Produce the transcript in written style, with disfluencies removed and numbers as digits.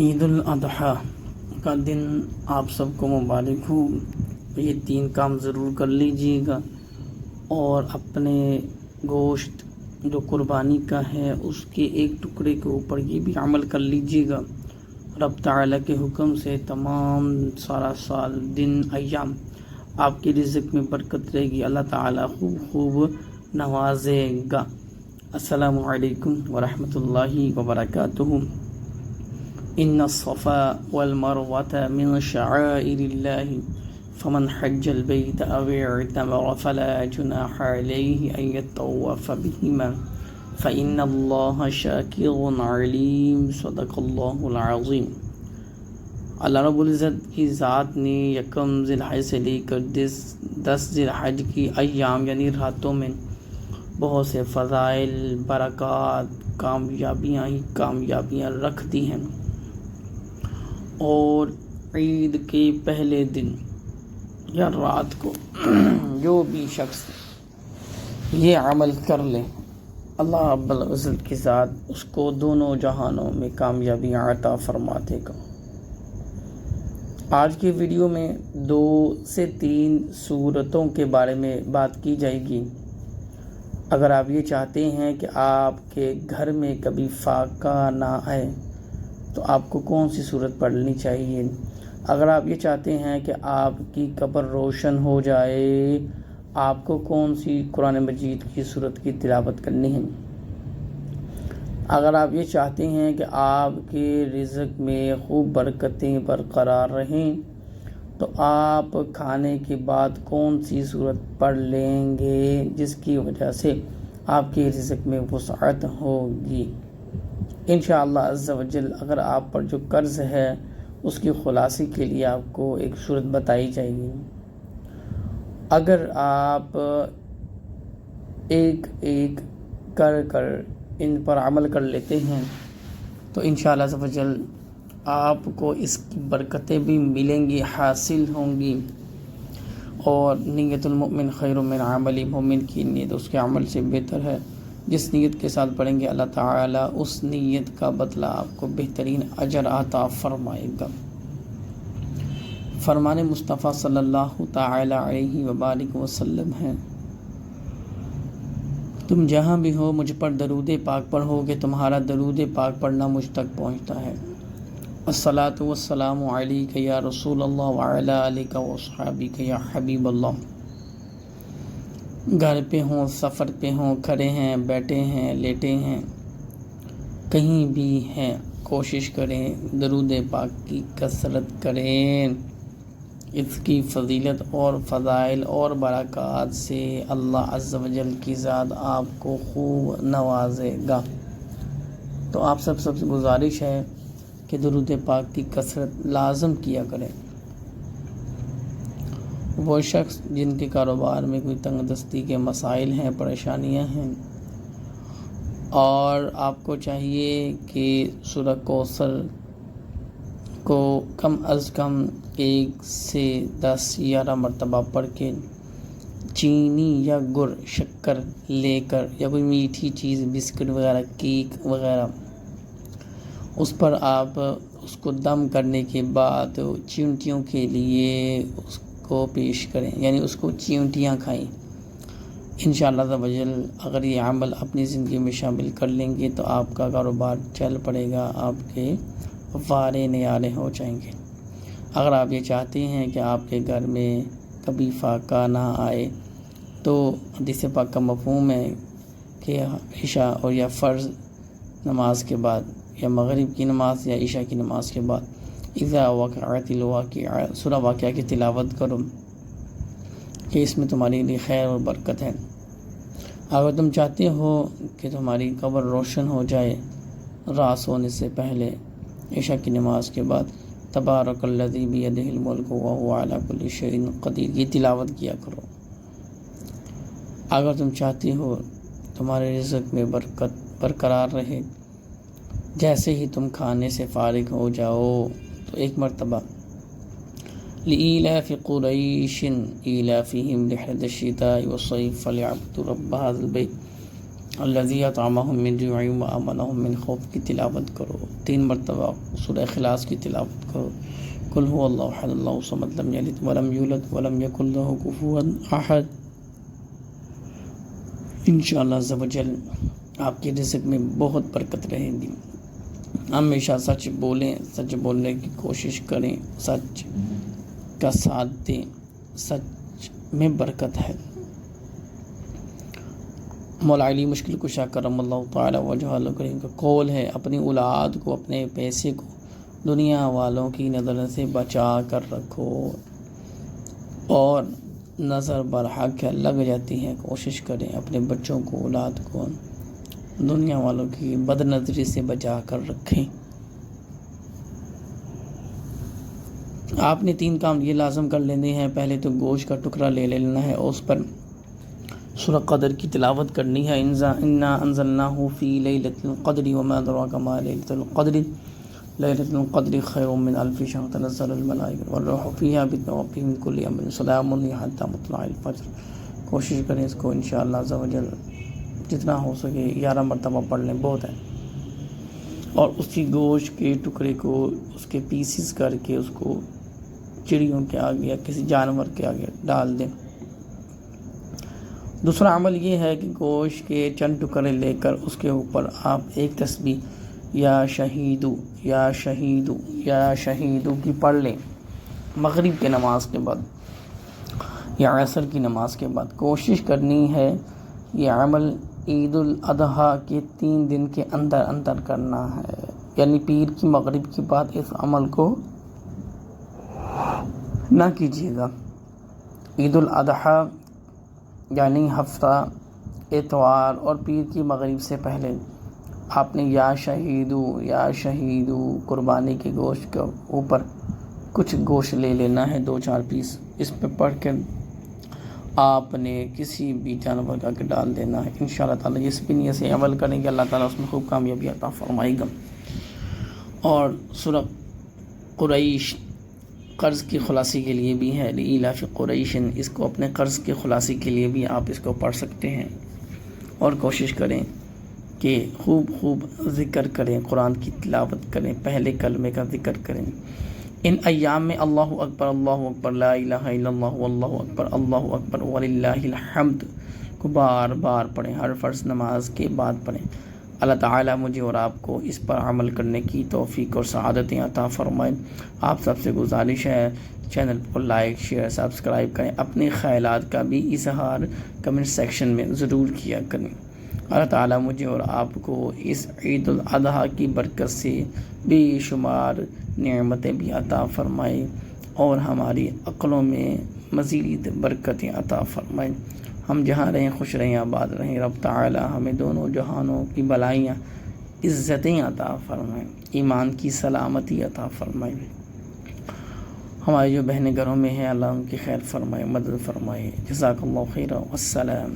عید الاضحیٰ کا دن آپ سب کو مبارک ہو۔ یہ 3 کام ضرور کر لیجیے گا اور اپنے گوشت جو قربانی کا ہے اس کے ایک ٹکڑے کے اوپر یہ بھی عمل کر لیجیے گا۔ رب تعالیٰ کے حکم سے تمام سارا سال دن ایام آپ کی رزق میں برکت رہے گی، اللہ تعالیٰ خوب نوازے گا۔ السلام علیکم ورحمۃ اللہ وبرکاتہ۔ ان الصفا والمروة من شعائر الله فمن حج البيت او اعتمر فلا جناح عليه ان يطوف بهما فإن الله شاكر عليم صدق اللہ العظیم۔ اللہ رب العزت کی ذات نے یکم ذی الحج سے لے کر 10 ذی الحج کی ایام یعنی راتوں میں بہت سے فضائل، برکات، کامیابیاں رکھ دی ہیں، اور عید کے پہلے دن یا رات کو جو بھی شخص یہ عمل کر لے اللہ رب العزت کی ذات اس کو دونوں جہانوں میں کامیابیاں عطا فرما دے گا۔ آج کی ویڈیو میں 2 سے 3 صورتوں کے بارے میں بات کی جائے گی۔ اگر آپ یہ چاہتے ہیں کہ آپ کے گھر میں کبھی فاقہ نہ آئے تو آپ کو کون سی صورت پڑھنی چاہیے؟ اگر آپ یہ چاہتے ہیں کہ آپ کی قبر روشن ہو جائے آپ کو کون سی قرآن مجید کی صورت کی تلاوت کرنی ہے؟ اگر آپ یہ چاہتے ہیں کہ آپ کے رزق میں خوب برکتیں برقرار رہیں تو آپ کھانے کے بعد کون سی صورت پڑھ لیں گے جس کی وجہ سے آپ کے رزق میں وسعت ہوگی؟ انشاءاللہ عز و جل اگر آپ پر جو قرض ہے اس کی خلاصی کے لیے آپ کو ایک صورت بتائی جائے گی۔ اگر آپ ایک کر ان پر عمل کر لیتے ہیں تو انشاءاللہ عز و جل آپ کو اس کی برکتیں بھی ملیں گی، حاصل ہوں گی۔ اور نیت المؤمن خیر من عمل، مومن کی نیت اس کے عمل سے بہتر ہے۔ جس نیت کے ساتھ پڑھیں گے اللہ تعالیٰ اس نیت کا بدلہ آپ کو بہترین اجر عطا فرمائے گا۔ فرمان مصطفیٰ صلی اللہ تعالی علیہ وبارک وسلم ہے، تم جہاں بھی ہو مجھ پر درود پاک پڑھو کہ تمہارا درود پاک پڑھنا مجھ تک پہنچتا ہے۔ الصلاۃ والسلام علیک یا رسول اللہ وعلی آلک واصحابک یا حبیب اللہ۔ گھر پہ ہوں، سفر پہ ہوں، کھڑے ہیں، بیٹھے ہیں، لیٹے ہیں، کہیں بھی ہیں، کوشش کریں درود پاک کی کثرت کریں۔ اس کی فضیلت اور فضائل اور برکات سے اللہ عز و جل کی ذات آپ کو خوب نوازے گا۔ تو آپ سب سے گزارش ہے کہ درود پاک کی کثرت لازم کیا کریں۔ وہ شخص جن کے کاروبار میں کوئی تنگ دستی کے مسائل ہیں، پریشانیاں ہیں، اور آپ کو چاہیے کہ سورہ کوثر کو کم از کم 1 سے 10 11 مرتبہ پڑھ کے چینی یا گڑ شکر لے کر یا کوئی میٹھی چیز بسکٹ وغیرہ، کیک وغیرہ، اس پر آپ اس کو دم کرنے کے بعد چیونٹیوں کے لیے اس کو پیش کریں، یعنی اس کو چیونٹیاں کھائیں۔ انشاءاللہ عز و جل اگر یہ عمل اپنی زندگی میں شامل کر لیں گے تو آپ کا کاروبار چل پڑے گا، آپ کے وارے نیارے ہو جائیں گے۔ اگر آپ یہ چاہتے ہیں کہ آپ کے گھر میں کبھی فاقہ نہ آئے تو حدیث پاک کا مفہوم ہے کہ عشاء اور یا فرض نماز کے بعد یا مغرب کی نماز یا عشاء کی نماز کے بعد اذا وقعت الواقعہ سورہ واقعہ کی تلاوت کرو کہ اس میں تمہارے لیے خیر اور برکت ہے۔ اگر تم چاہتے ہو کہ تمہاری قبر روشن ہو جائے رات سونے سے پہلے عشاء کی نماز کے بعد تبارک الذی بیدہ الملک وہو علی کل شیء قدیر یہ تلاوت کیا کرو۔ اگر تم چاہتے ہو تمہارے رزق میں برکت برقرار رہے، جیسے ہی تم کھانے سے فارغ ہو جاؤ تو 1 مرتبہ لإیلاف قریش ایلافہم رحلۃ الشتاء والصیف فلیعبدوا رب ھذا البیت الذی اطعمہم من جوع وآمنہم من خوف کی تلاوت کرو، 3 مرتبہ سورہ اخلاص کی تلاوت کرو، قل هو اللہ احد اللہ الصمد لم یلد ولم یولد ولم یکن لہ کفوا احد۔ انشاءاللہ عز و جل آپ کے رزق میں بہت برکت رہے گی۔ ہمیشہ سچ بولیں، سچ بولنے کی کوشش کریں، سچ کا ساتھ دیں، سچ میں برکت ہے۔ مولا علی مشکل کشا کرم اللہ تعالی وجہہ الکریم کا قول ہے، اپنی اولاد کو، اپنے پیسے کو دنیا والوں کی نظر سے بچا کر رکھو، اور نظر برحق لگ جاتی ہے، کوشش کریں اپنے بچوں کو، اولاد کو دنیا والوں کی بد نظری سے بچا کر رکھیں۔ آپ نے 3 کام یہ لازم کر لینے ہیں۔ پہلے تو گوشت کا ٹکڑا لے لینا ہے اور اس پر سورہ قدر کی تلاوت کرنی ہے۔ انا انزلناہ فی لیلۃ القدر وما ادراک ما لیلۃ القدر لیلۃ القدر خیر من الف شہر تنزل الملائکۃ والروح فیہا بإذن ربہم من کل امر سلام ہی حتی مطلع الفجر۔ کوشش کریں اس کو انشاءاللہ عز و جل جتنا ہو سکے 11 مرتبہ پڑھ لیں، بہت ہے۔ اور اسی گوشت کے ٹکڑے کو اس کے پیسز کر کے اس کو چڑیوں کے آگے یا کسی جانور کے آگے ڈال دیں۔ دوسرا عمل یہ ہے کہ گوشت کے چند ٹکڑے لے کر اس کے اوپر آپ ایک تسبیح یا شہیدو یا شہیدو یا شہیدو کی پڑھ لیں مغرب کے نماز کے بعد یا عصر کی نماز کے بعد۔ کوشش کرنی ہے یہ عمل عید الاضحیٰ کے 3 دن کے اندر اندر کرنا ہے، یعنی پیر کی مغرب کے بعد اس عمل کو نہ کیجیے گا۔ عید الاضحیٰ یعنی ہفتہ اتوار اور پیر کی مغرب سے پہلے آپ نے یا شہیدو قربانی کے گوشت کے اوپر کچھ گوشت لے لینا ہے، 2-4 پیس، اس پہ پڑھ کے آپ نے کسی بھی جانور کا کے ڈال دینا ہے۔ انشاءاللہ تعالیٰ جس بھی نیت سے عمل کریں گے اللہ تعالیٰ اس میں خوب کامیابی عطا فرمائے گا۔ اور سورہ قریش قرض کی خلاصی کے لیے بھی ہے، لإیلاف قریش، اس کو اپنے قرض کی خلاصی کے لیے بھی آپ اس کو پڑھ سکتے ہیں۔ اور کوشش کریں کہ خوب ذکر کریں، قرآن کی تلاوت کریں، پہلے کلمے کا ذکر کریں۔ ان ایام میں اللہ اکبر لا الہ الا اللہ اللہ اکبر وللہ الحمد کو بار بار پڑھیں، ہر فرض نماز کے بعد پڑھیں۔ اللہ تعالیٰ مجھے اور آپ کو اس پر عمل کرنے کی توفیق اور سعادتیں عطا فرمائیں۔ آپ سب سے گزارش ہے چینل کو لائک، شیئر، سبسکرائب کریں، اپنے خیالات کا بھی اظہار کمنٹ سیکشن میں ضرور کیا کریں۔ اللہ تعالیٰ مجھے اور آپ کو اس عید الاضحیٰ کی برکت سے بے شمار نعمتیں بھی عطا فرمائے اور ہماری عقلوں میں مزید برکتیں عطا فرمائے۔ ہم جہاں رہیں خوش رہیں، آباد رہیں۔ رب تعالیٰ ہمیں دونوں جہانوں کی بلائیاں، عزتیں عطا فرمائیں، ایمان کی سلامتی عطا فرمائیں۔ ہماری جو بہنیں گھروں میں ہیں اللہ ان کی خیر فرمائے، مدد فرمائے۔ جزاک اللہ خیر، والسلام۔